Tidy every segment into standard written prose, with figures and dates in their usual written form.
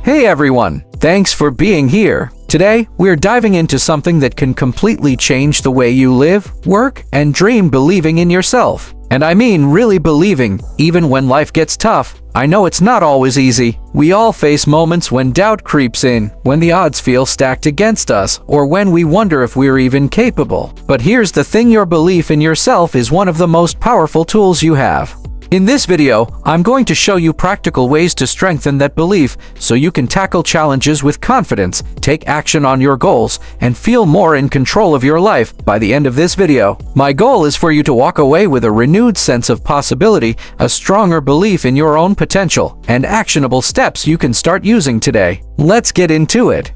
Hey everyone, thanks for being here. Today, we're diving into something that can completely change the way you live, work, and dream: believing in yourself. And I mean really believing, even when life gets tough. I know it's not always easy. We all face moments when doubt creeps in, when the odds feel stacked against us, or when we wonder if we're even capable. But here's the thing: your belief in yourself is one of the most powerful tools you have. In this video, I'm going to show you practical ways to strengthen that belief so you can tackle challenges with confidence, take action on your goals, and feel more in control of your life by the end of this video. My goal is for you to walk away with a renewed sense of possibility, a stronger belief in your own potential, and actionable steps you can start using today. Let's get into it.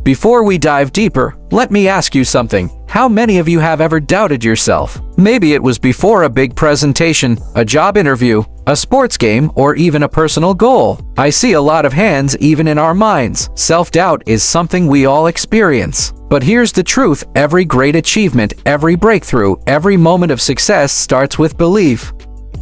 Before we dive deeper, let me ask you something. How many of you have ever doubted yourself? Maybe it was before a big presentation, a job interview, a sports game, or even a personal goal. I see a lot of hands even in our minds. Self-doubt is something we all experience. But here's the truth: every great achievement, every breakthrough, every moment of success starts with belief.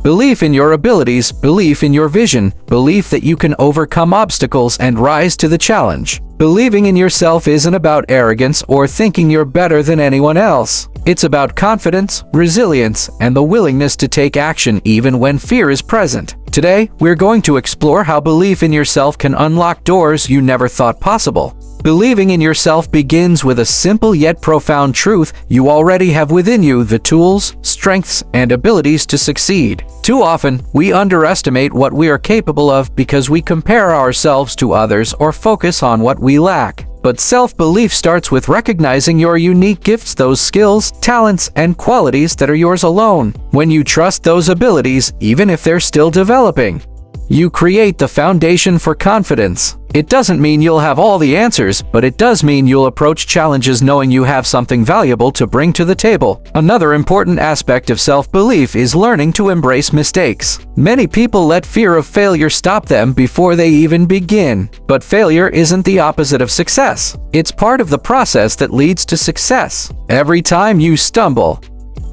Belief in your abilities, belief in your vision, belief that you can overcome obstacles and rise to the challenge. Believing in yourself isn't about arrogance or thinking you're better than anyone else. It's about confidence, resilience, and the willingness to take action even when fear is present. Today, we're going to explore how belief in yourself can unlock doors you never thought possible. Believing in yourself begins with a simple yet profound truth: you already have within you the tools, strengths, and abilities to succeed. Too often, we underestimate what we are capable of because we compare ourselves to others or focus on what we lack. But self-belief starts with recognizing your unique gifts, those skills, talents, and qualities that are yours alone. When you trust those abilities, even if they're still developing, you create the foundation for confidence. It doesn't mean you'll have all the answers, but it does mean you'll approach challenges knowing you have something valuable to bring to the table. Another important aspect of self-belief is learning to embrace mistakes. Many people let fear of failure stop them before they even begin. But failure isn't the opposite of success. It's part of the process that leads to success. Every time you stumble,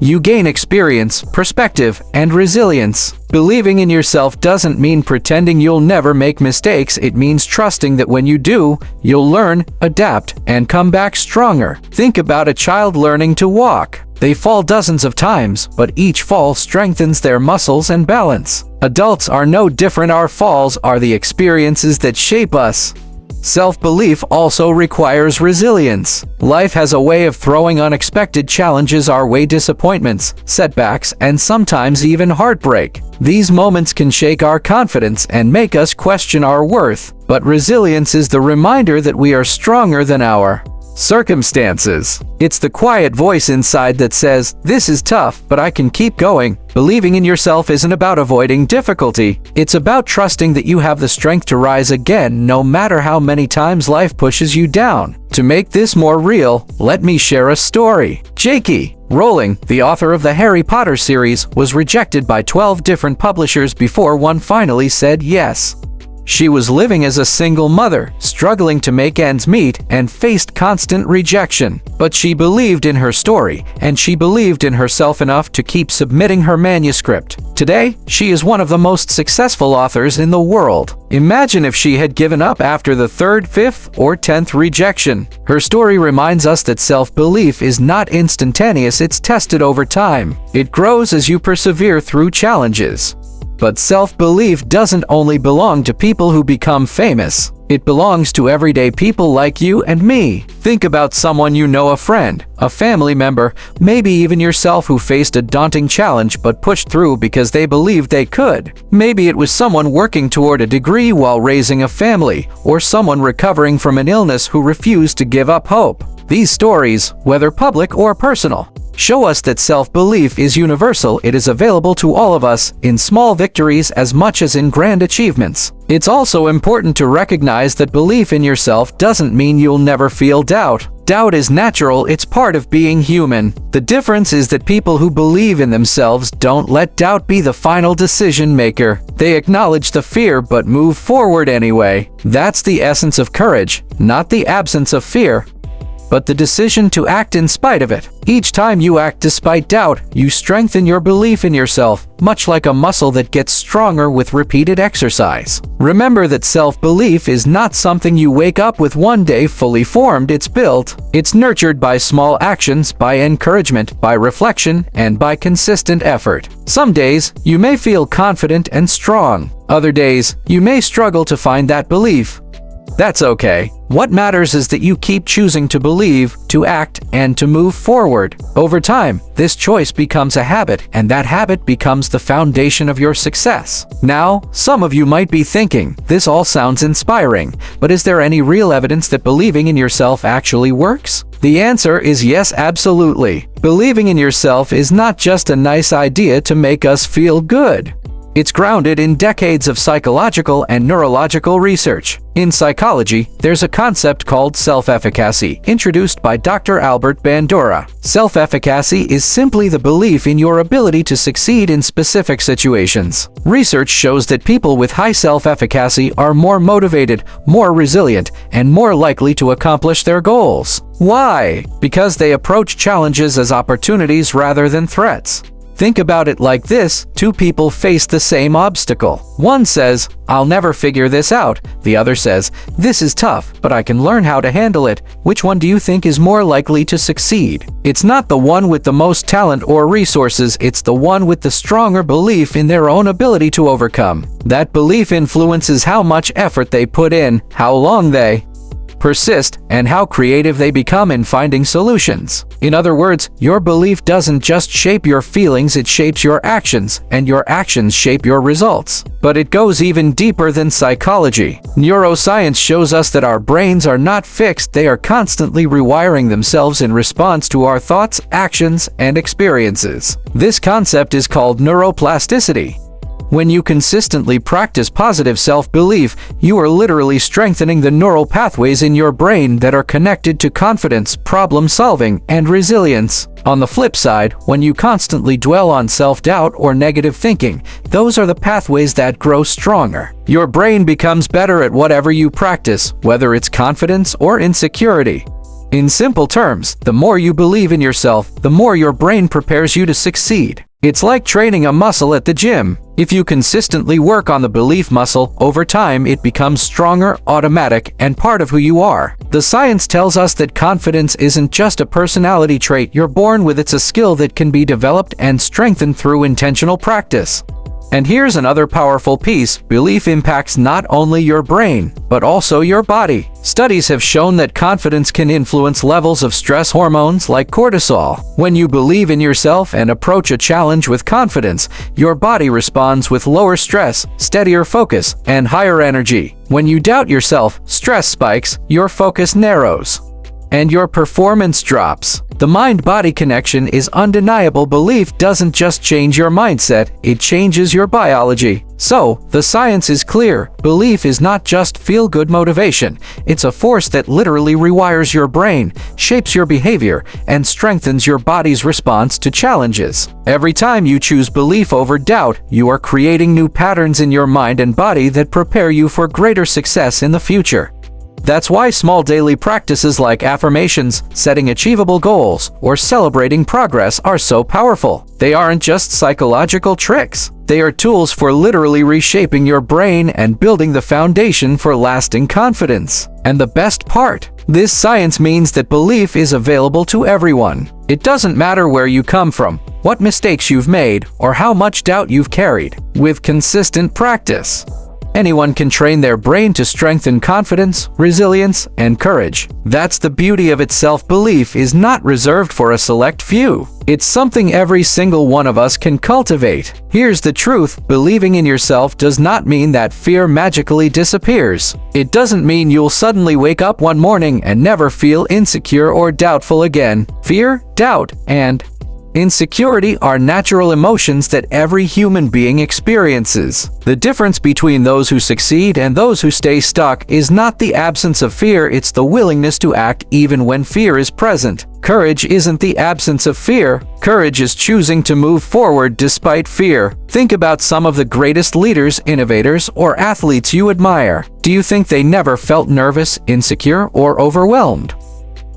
you gain experience, perspective, and resilience. Believing in yourself doesn't mean pretending you'll never make mistakes. It means trusting that when you do, you'll learn, adapt, and come back stronger. Think about a child learning to walk. They fall dozens of times, but each fall strengthens their muscles and balance. Adults are no different. Our falls are the experiences that shape us. Self-belief also requires resilience. Life has a way of throwing unexpected challenges our way: disappointments, setbacks, and sometimes even heartbreak. These moments can shake our confidence and make us question our worth. But resilience is the reminder that we are stronger than our circumstances. It's the quiet voice inside that says, "This is tough, but I can keep going." Believing in yourself isn't about avoiding difficulty. It's about trusting that you have the strength to rise again no matter how many times life pushes you down. To make this more real, let me share a story. J.K. Rowling, the author of the Harry Potter series, was rejected by 12 different publishers before one finally said yes. She was living as a single mother, struggling to make ends meet, and faced constant rejection. But she believed in her story, and she believed in herself enough to keep submitting her manuscript. Today, she is one of the most successful authors in the world. Imagine if she had given up after the 3rd, 5th, or 10th rejection. Her story reminds us that self-belief is not instantaneous. It's tested over time. It grows as you persevere through challenges. But self-belief doesn't only belong to people who become famous. It belongs to everyday people like you and me. Think about someone you know, a friend, a family member, maybe even yourself, who faced a daunting challenge but pushed through because they believed they could. Maybe it was someone working toward a degree while raising a family, or someone recovering from an illness who refused to give up hope. These stories, whether public or personal, show us that self-belief is universal. It is available to all of us, in small victories as much as in grand achievements. It's also important to recognize that belief in yourself doesn't mean you'll never feel doubt. Doubt is natural. It's part of being human. The difference is that people who believe in themselves don't let doubt be the final decision maker. They acknowledge the fear but move forward anyway. That's the essence of courage, not the absence of fear. but the decision to act in spite of it. Each time you act despite doubt, you strengthen your belief in yourself, much like a muscle that gets stronger with repeated exercise. Remember that self-belief is not something you wake up with one day fully formed. It's built. It's nurtured by small actions, by encouragement, by reflection, and by consistent effort. Some days, you may feel confident and strong. Other days, you may struggle to find that belief. That's okay. What matters is that you keep choosing to believe, to act, and to move forward. Over time, this choice becomes a habit, and that habit becomes the foundation of your success. Now, some of you might be thinking, this all sounds inspiring, but is there any real evidence that believing in yourself actually works? The answer is yes, absolutely. Believing in yourself is not just a nice idea to make us feel good. It's grounded in decades of psychological and neurological research. In psychology, there's a concept called self-efficacy, introduced by Dr. Albert Bandura. Self-efficacy is simply the belief in your ability to succeed in specific situations. Research shows that people with high self-efficacy are more motivated, more resilient, and more likely to accomplish their goals. Why? Because they approach challenges as opportunities rather than threats. Think about it like this: two people face the same obstacle. One says, "I'll never figure this out." The other says, "This is tough, but I can learn how to handle it." Which one do you think is more likely to succeed? It's not the one with the most talent or resources, it's the one with the stronger belief in their own ability to overcome. That belief influences how much effort they put in, how long they persist, and how creative they become in finding solutions. In other words, your belief doesn't just shape your feelings, it shapes your actions, and your actions shape your results. But it goes even deeper than psychology. Neuroscience shows us that our brains are not fixed, they are constantly rewiring themselves in response to our thoughts, actions, and experiences. This concept is called neuroplasticity. When you consistently practice positive self-belief, you are literally strengthening the neural pathways in your brain that are connected to confidence, problem-solving, and resilience. On the flip side, when you constantly dwell on self-doubt or negative thinking, those are the pathways that grow stronger. Your brain becomes better at whatever you practice, whether it's confidence or insecurity. In simple terms, the more you believe in yourself, the more your brain prepares you to succeed. It's like training a muscle at the gym. If you consistently work on the belief muscle, over time it becomes stronger, automatic, and part of who you are. The science tells us that confidence isn't just a personality trait you're born with, it's a skill that can be developed and strengthened through intentional practice. And here's another powerful piece: belief impacts not only your brain, but also your body. Studies have shown that confidence can influence levels of stress hormones like cortisol. When you believe in yourself and approach a challenge with confidence, your body responds with lower stress, steadier focus, and higher energy. When you doubt yourself, stress spikes, your focus narrows, and your performance drops. The mind-body connection is undeniable. Belief doesn't just change your mindset, it changes your biology. So, the science is clear: belief is not just feel-good motivation, it's a force that literally rewires your brain, shapes your behavior, and strengthens your body's response to challenges. Every time you choose belief over doubt, you are creating new patterns in your mind and body that prepare you for greater success in the future. That's why small daily practices like affirmations, setting achievable goals, or celebrating progress are so powerful. They aren't just psychological tricks. They are tools for literally reshaping your brain and building the foundation for lasting confidence. And the best part? This science means that belief is available to everyone. It doesn't matter where you come from, what mistakes you've made, or how much doubt you've carried. With consistent practice, anyone can train their brain to strengthen confidence, resilience, and courage. That's the beauty of it. Self-belief is not reserved for a select few. It's something every single one of us can cultivate. Here's the truth: believing in yourself does not mean that fear magically disappears. It doesn't mean you'll suddenly wake up one morning and never feel insecure or doubtful again. Fear, doubt, and insecurity are natural emotions that every human being experiences. The difference between those who succeed and those who stay stuck is not the absence of fear, it's the willingness to act even when fear is present. Courage isn't the absence of fear. Courage is choosing to move forward despite fear. Think about some of the greatest leaders, innovators, or athletes you admire. Do you think they never felt nervous, insecure, or overwhelmed?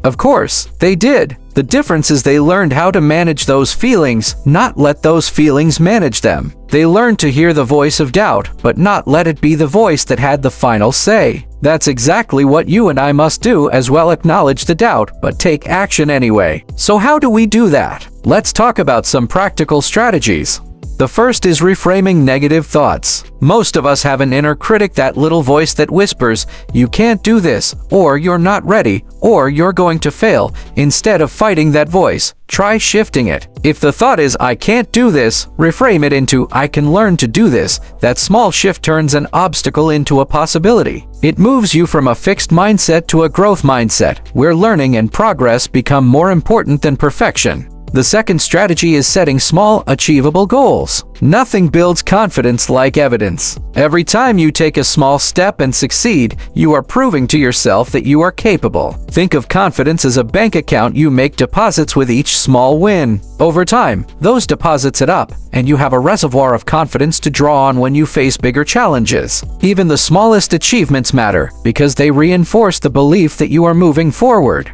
Of course, they did. The difference is they learned how to manage those feelings, not let those feelings manage them. They learned to hear the voice of doubt, but not let it be the voice that had the final say. That's exactly what you and I must do as well. Acknowledge the doubt, but take action anyway. So how do we do that? Let's talk about some practical strategies. The first is reframing negative thoughts. Most of us have an inner critic, that little voice that whispers, "You can't do this," or "You're not ready," or "You're going to fail." Instead of fighting that voice, try shifting it. If the thought is, "I can't do this," reframe it into, "I can learn to do this." That small shift turns an obstacle into a possibility. It moves you from a fixed mindset to a growth mindset, where learning and progress become more important than perfection. The second strategy is setting small, achievable goals. Nothing builds confidence like evidence. Every time you take a small step and succeed, you are proving to yourself that you are capable. Think of confidence as a bank account. You make deposits with each small win. Over time, those deposits add up, and you have a reservoir of confidence to draw on when you face bigger challenges. Even the smallest achievements matter, because they reinforce the belief that you are moving forward.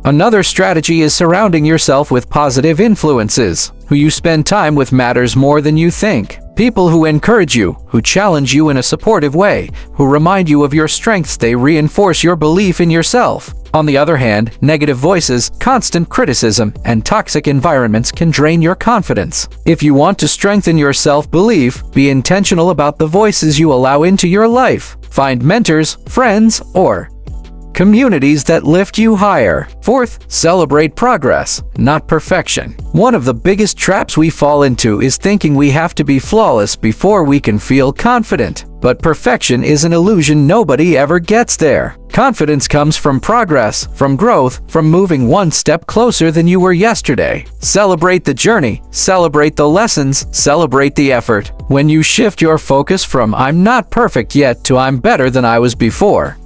Another strategy is surrounding yourself with positive influences. Who you spend time with matters more than you think. People who encourage you, who challenge you in a supportive way, who remind you of your strengths, they reinforce your belief in yourself. On the other hand, negative voices, constant criticism, and toxic environments can drain your confidence. If you want to strengthen your self-belief, be intentional about the voices you allow into your life. Find mentors, friends, or communities that lift you higher. Fourth, celebrate progress, not perfection. One of the biggest traps we fall into is thinking we have to be flawless before we can feel confident. But perfection is an illusion. Nobody ever gets there. Confidence comes from progress, from growth, from moving one step closer than you were yesterday. Celebrate the journey, celebrate the lessons, celebrate the effort. When you shift your focus from "I'm not perfect yet" to "I'm better than I was before,"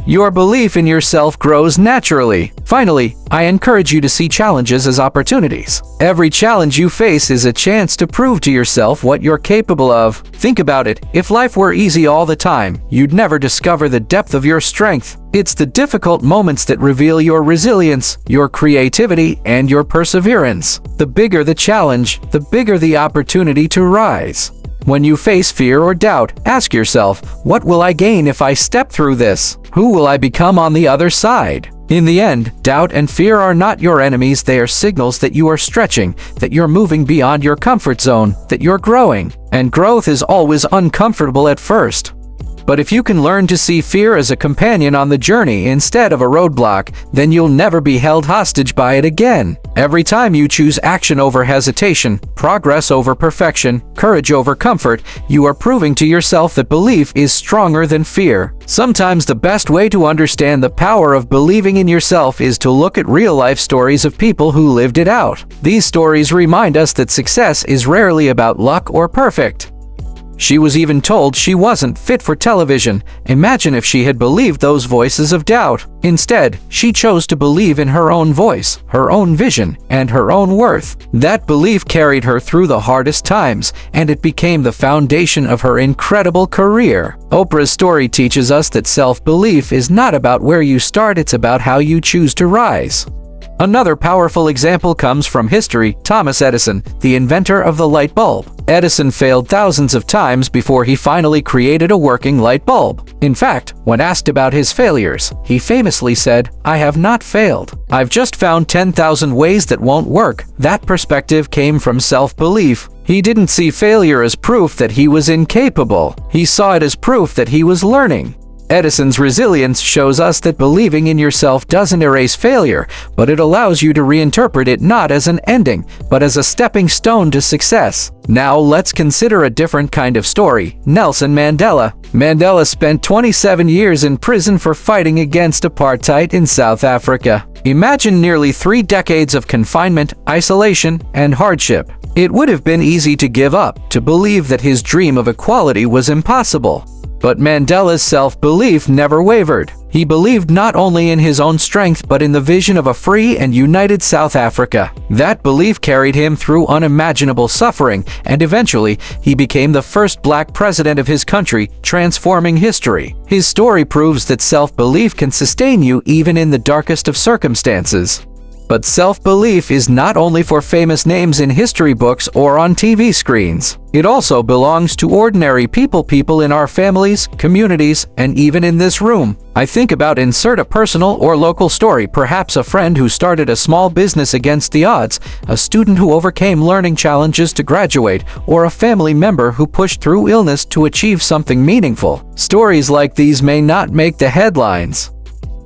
your belief in yourself grows naturally. Finally, I encourage you to see challenges as opportunities. Every challenge you face is a chance to prove to yourself what you're capable of. Think about it. If life were easy all the time, you'd never discover the depth of your strength. It's the difficult moments that reveal your resilience, your creativity, and your perseverance. The bigger the challenge, the bigger the opportunity to rise. When you face fear or doubt, ask yourself, what will I gain if I step through this? Who will I become on the other side? In the end, doubt and fear are not your enemies. They are signals that you are stretching, that you're moving beyond your comfort zone, that you're growing. And growth is always uncomfortable at first. But if you can learn to see fear as a companion on the journey instead of a roadblock, then you'll never be held hostage by it again. Every time you choose action over hesitation, progress over perfection, courage over comfort, you are proving to yourself that belief is stronger than fear. Sometimes the best way to understand the power of believing in yourself is to look at real-life stories of people who lived it out. These stories remind us that success is rarely about luck or perfect. She was even told she wasn't fit for television. Imagine if she had believed those voices of doubt. Instead, she chose to believe in her own voice, her own vision, and her own worth. That belief carried her through the hardest times, and it became the foundation of her incredible career. Oprah's story teaches us that self-belief is not about where you start, it's about how you choose to rise. Another powerful example comes from history. Thomas Edison, the inventor of the light bulb. Edison failed thousands of times before he finally created a working light bulb. In fact, when asked about his failures, he famously said, "I have not failed. I've just found 10,000 ways that won't work." That perspective came from self-belief. He didn't see failure as proof that he was incapable. He saw it as proof that he was learning. Edison's resilience shows us that believing in yourself doesn't erase failure, but it allows you to reinterpret it not as an ending, but as a stepping stone to success. Now let's consider a different kind of story. Nelson Mandela. Mandela spent 27 years in prison for fighting against apartheid in South Africa. Imagine nearly 3 decades of confinement, isolation, and hardship. It would have been easy to give up, to believe that his dream of equality was impossible. But Mandela's self-belief never wavered. He believed not only in his own strength but in the vision of a free and united South Africa. That belief carried him through unimaginable suffering, and eventually, he became the first black president of his country, transforming history. His story proves that self-belief can sustain you even in the darkest of circumstances. But self-belief is not only for famous names in history books or on TV screens. It also belongs to ordinary people in our families, communities, and even in this room. I think about insert a personal or local story, perhaps a friend who started a small business against the odds, a student who overcame learning challenges to graduate, or a family member who pushed through illness to achieve something meaningful. Stories like these may not make the headlines,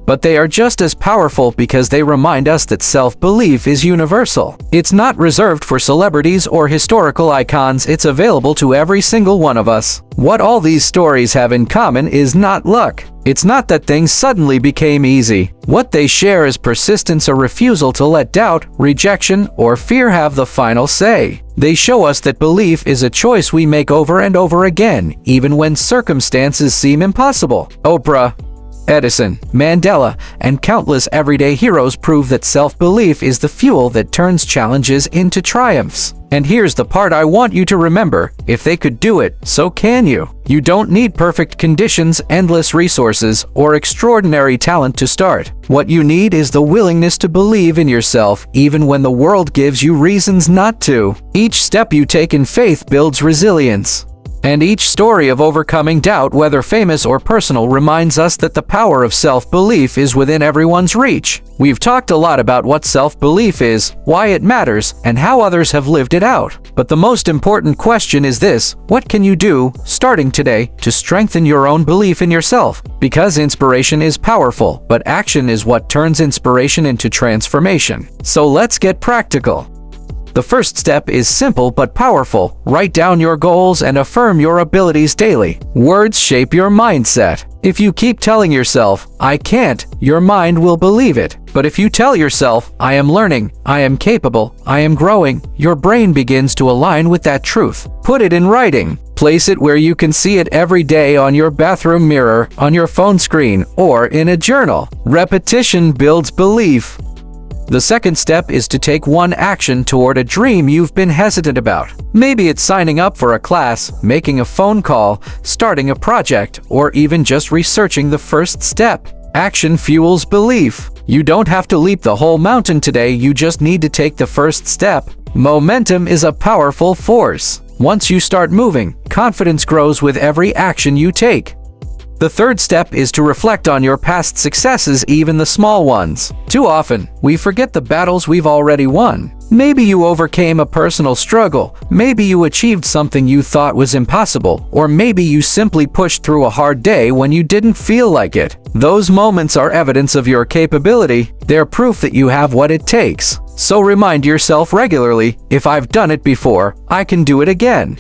but they are just as powerful because they remind us that self-belief is universal. It's not reserved for celebrities or historical icons, it's available to every single one of us. What all these stories have in common is not luck. It's not that things suddenly became easy. What they share is persistence, a refusal to let doubt, rejection, or fear have the final say. They show us that belief is a choice we make over and over again, even when circumstances seem impossible. Oprah, Edison, Mandela, and countless everyday heroes prove that self-belief is the fuel that turns challenges into triumphs. And here's the part I want you to remember: if they could do it, so can you. You don't need perfect conditions, endless resources, or extraordinary talent to start. What you need is the willingness to believe in yourself, even when the world gives you reasons not to. Each step you take in faith builds resilience. And each story of overcoming doubt, whether famous or personal, reminds us that the power of self-belief is within everyone's reach. We've talked a lot about what self-belief is, why it matters, and how others have lived it out. But the most important question is this: what can you do, starting today, to strengthen your own belief in yourself? Because inspiration is powerful, but action is what turns inspiration into transformation. So let's get practical. The first step is simple but powerful. Write down your goals and affirm your abilities daily. Words shape your mindset. If you keep telling yourself, "I can't," your mind will believe it. But if you tell yourself, "I am learning, I am capable, I am growing," your brain begins to align with that truth. Put it in writing. Place it where you can see it every day, on your bathroom mirror, on your phone screen, or in a journal. Repetition builds belief. The second step is to take one action toward a dream you've been hesitant about. Maybe it's signing up for a class, making a phone call, starting a project, or even just researching the first step. Action fuels belief. You don't have to leap the whole mountain today, you just need to take the first step. Momentum is a powerful force. Once you start moving, confidence grows with every action you take. The third step is to reflect on your past successes, even the small ones. Too often, we forget the battles we've already won. Maybe you overcame a personal struggle, maybe you achieved something you thought was impossible, or maybe you simply pushed through a hard day when you didn't feel like it. Those moments are evidence of your capability. They're proof that you have what it takes. So remind yourself regularly, "If I've done it before, I can do it again."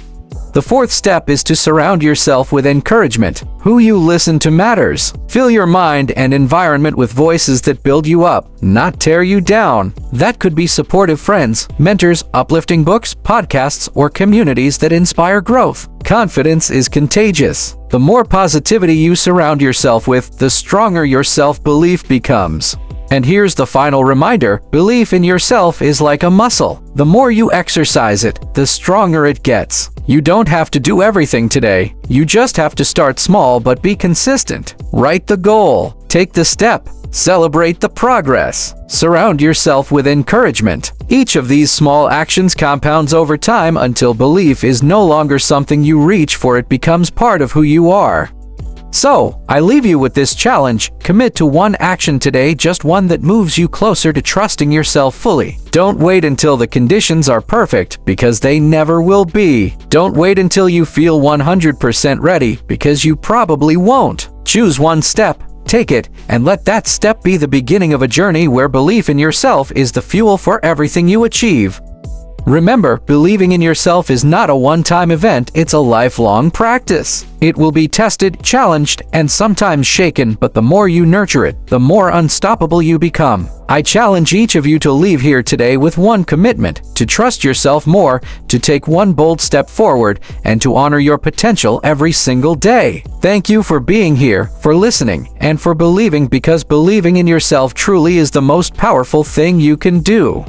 The fourth step is to surround yourself with encouragement. Who you listen to matters. Fill your mind and environment with voices that build you up, not tear you down. That could be supportive friends, mentors, uplifting books, podcasts, or communities that inspire growth. Confidence is contagious. The more positivity you surround yourself with, the stronger your self-belief becomes. And here's the final reminder: belief in yourself is like a muscle. The more you exercise it, the stronger it gets. You don't have to do everything today. You just have to start small but be consistent. Write the goal. Take the step. Celebrate the progress. Surround yourself with encouragement. Each of these small actions compounds over time until belief is no longer something you reach for, it becomes part of who you are. So, I leave you with this challenge: commit to one action today, just one that moves you closer to trusting yourself fully. Don't wait until the conditions are perfect, because they never will be. Don't wait until you feel 100% ready, because you probably won't. Choose one step, take it, and let that step be the beginning of a journey where belief in yourself is the fuel for everything you achieve. Remember, believing in yourself is not a one-time event, it's a lifelong practice. It will be tested, challenged, and sometimes shaken, but the more you nurture it, the more unstoppable you become. I challenge each of you to leave here today with one commitment: to trust yourself more, to take one bold step forward, and to honor your potential every single day. Thank you for being here, for listening, and for believing, because believing in yourself truly is the most powerful thing you can do.